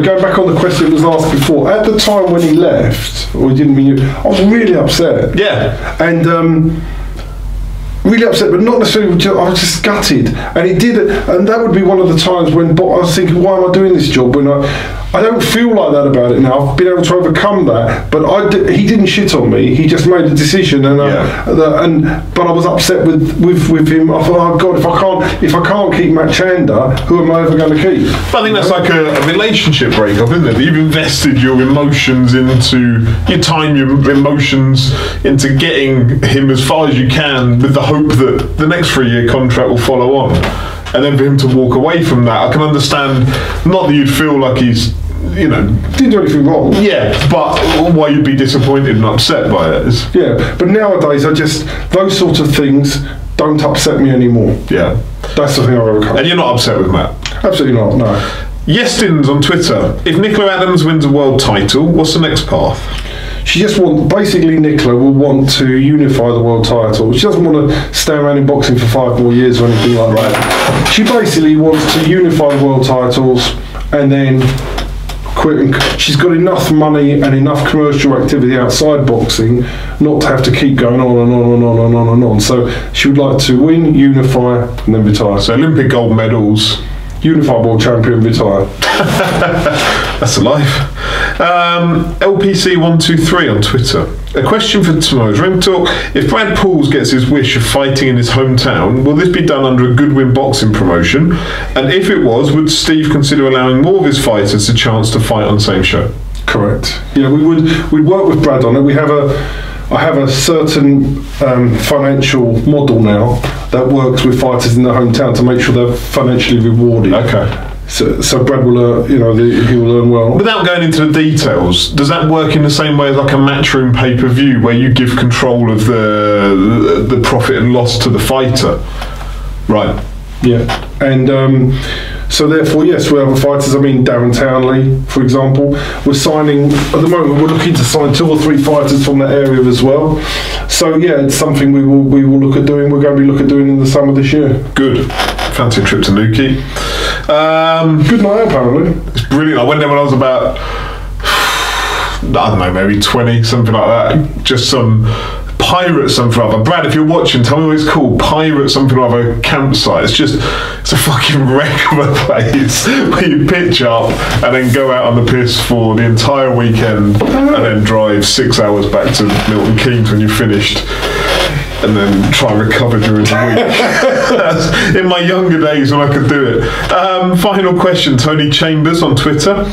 going back on the question that was asked before, at the time when he left, or he didn't mean you, I was really upset. Yeah. And really upset, but not necessarily, I was just gutted. And he did it, and that would be one of the times when I was thinking, why am I doing this job? When I don't feel like that about it now. I've been able to overcome that, but he didn't shit on me. He just made a decision, and but I was upset with him. I thought, oh God, if I can't keep Matt Chander, who am I ever going to keep? But I think that's like a relationship breakup, isn't it? You've invested your emotions into your emotions into getting him as far as you can, with the hope that the next 3-year contract will follow on. And then for him to walk away from that, I can understand, not that you'd feel like he's, didn't do anything wrong. Yeah, but why you'd be disappointed and upset by it is... Yeah, but nowadays, those sorts of things don't upset me anymore. Yeah. That's the thing I've overcome. And you're not upset with Matt? Absolutely not, no. Yestins on Twitter, if Nicola Adams wins a world title, what's the next path? She just basically Nicola will want to unify the world title. She doesn't want to stay around in boxing for 5 more years or anything like that. She basically wants to unify the world titles and then quit. She's got enough money and enough commercial activity outside boxing not to have to keep going on and on and on and on and on. So she would like to win, unify, and then retire. So Olympic gold medals. Unified world champion, retire. That's a life. LPC123 on Twitter. A question for tomorrow's Ring Talk. If Brad Pauls gets his wish of fighting in his hometown, will this be done under a Goodwin boxing promotion? And if it was, would Steve consider allowing more of his fighters a chance to fight on the same show? Correct. Yeah, we'd work with Brad on it. I have a certain financial model now that works with fighters in their hometown to make sure they're financially rewarded. Okay. So Brad will, he will earn well. Without going into the details, does that work in the same way as like a Matchroom pay-per-view, where you give control of the profit and loss to the fighter? Right. Yeah, and So therefore, yes, we have other fighters. I mean, Darren Townley, for example. We're signing, at the moment, we're looking to sign 2 or 3 fighters from that area as well. So yeah, it's something we will look at doing. We're going to be looking at doing in the summer this year. Good. Fancy a trip to Newquay. Good night, apparently. It's brilliant. I went there when I was about, I don't know, maybe 20, something like that. Just some pirate something or other. Brad, if you're watching, tell me what it's called. Pirate something or other campsite. It's a fucking wreck of a place where you pitch up and then go out on the piss for the entire weekend and then drive 6 hours back to Milton Keynes when you're finished. And then try and recover during the week. In my younger days when I could do it. Final question, Tony Chambers on Twitter.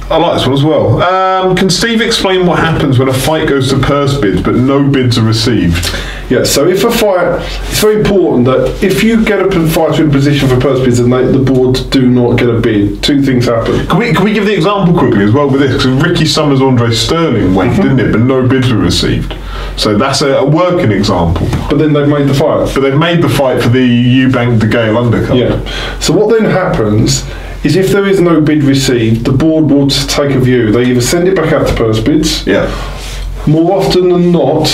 I like this one as well. Can Steve explain what happens when a fight goes to purse bids but no bids are received? Yeah, so if a fight, it's very important that if you get a fighter in a position for purse bids and the board do not get a bid, 2 things happen. Can we give the example quickly as well with this? Because Ricky Summers, Andre Sterling went, didn't it? But no bids were received. So that's a working example. But then they've made the fight. But they've made the fight for the Eubank De Gale undercut. Yeah. So what then happens is if there is no bid received, the board will take a view. They either send it back out to purse bids. Yeah. More often than not,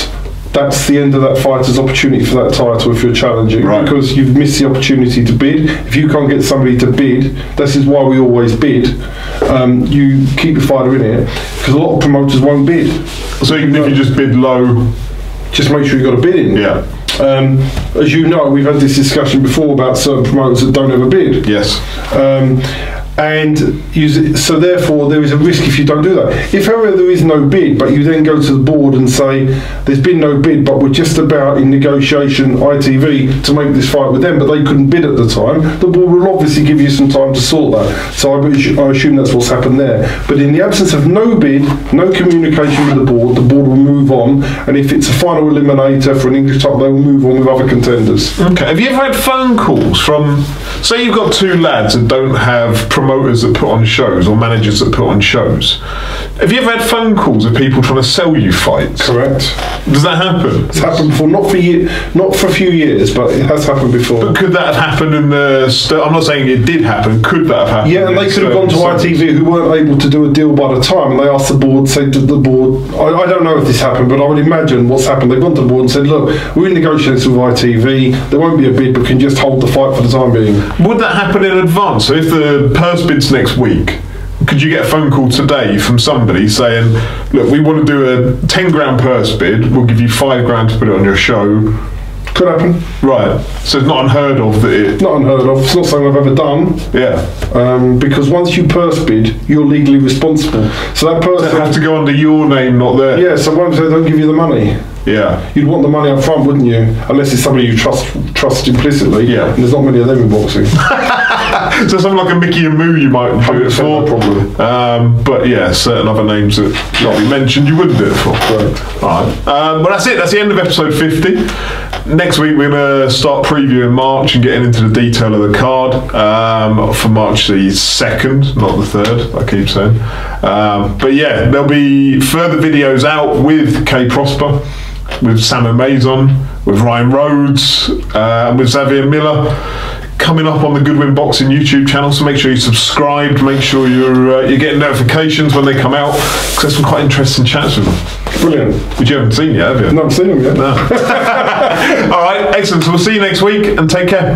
that's the end of that fighter's opportunity for that title if you're challenging, right. Because you've missed the opportunity to bid. If you can't get somebody to bid, this is why we always bid. You keep your fighter in it because a lot of promoters won't bid. So even if you just bid low, just make sure you've got a bid in. Yeah. As you know, we've had this discussion before about certain promoters that don't have a bid. Yes. So therefore there is a risk if you don't do that. If however there is no bid, but you then go to the board and say there's been no bid, but we're just about in negotiation ITV to make this fight with them, but they couldn't bid at the time, the board will obviously give you some time to sort that. So I assume that's what's happened there. But in the absence of no bid, no communication with the board will move on, and if it's a final eliminator for an English title, they will move on with other contenders. Okay. Have you ever had phone calls from, say you've got 2 lads that don't have promoters that put on shows or managers that put on shows? Have you ever had phone calls of people trying to sell you fights? Correct. Does that happen? It's happened before, not for a few years, but it has happened before. But could that have happened in the... I'm not saying it did happen. Could that have happened? Yeah, and they could have gone to ITV who weren't able to do a deal by the time, and they asked the board, said to the board, I don't know if this happened, but I would imagine what's happened. They've gone to the board and said, look, we're in negotiations with ITV, there won't be a bid, but can just hold the fight for the time being. Would that happen in advance? So if the purse bid's next week, could you get a phone call today from somebody saying, look, we want to do a 10 grand purse bid, we'll give you 5 grand to put it on your show? Could happen. Right. So it's not unheard of that it... Not unheard of. It's not something I've ever done. Yeah. Because once you purse bid, you're legally responsible. So that person... They have to go under your name, not theirs. Yeah, so once they don't give you the money. Yeah. You'd want the money up front, wouldn't you? Unless it's somebody you trust implicitly. Yeah. And there's not many of them in boxing. So something like a Mickey and Moo you might do it for. No problem. But yeah, certain other names that not be mentioned you wouldn't do it for. Right. Alright. Well, that's it. That's the end of episode 50. Next week we're going to start previewing March and getting into the detail of the card for March the 2nd, not the 3rd, I keep saying. But yeah, there'll be further videos out with K Prosper, with Sam Amazon, with Ryan Rhodes, and with Xavier Miller coming up on the Goodwin Boxing YouTube channel. So make sure you're subscribed, make sure you're getting notifications when they come out, because there's some quite interesting chats with them. Brilliant. Which you haven't seen yet, have you? No, I've seen them yet. No. All right, excellent. So we'll see you next week, and take care.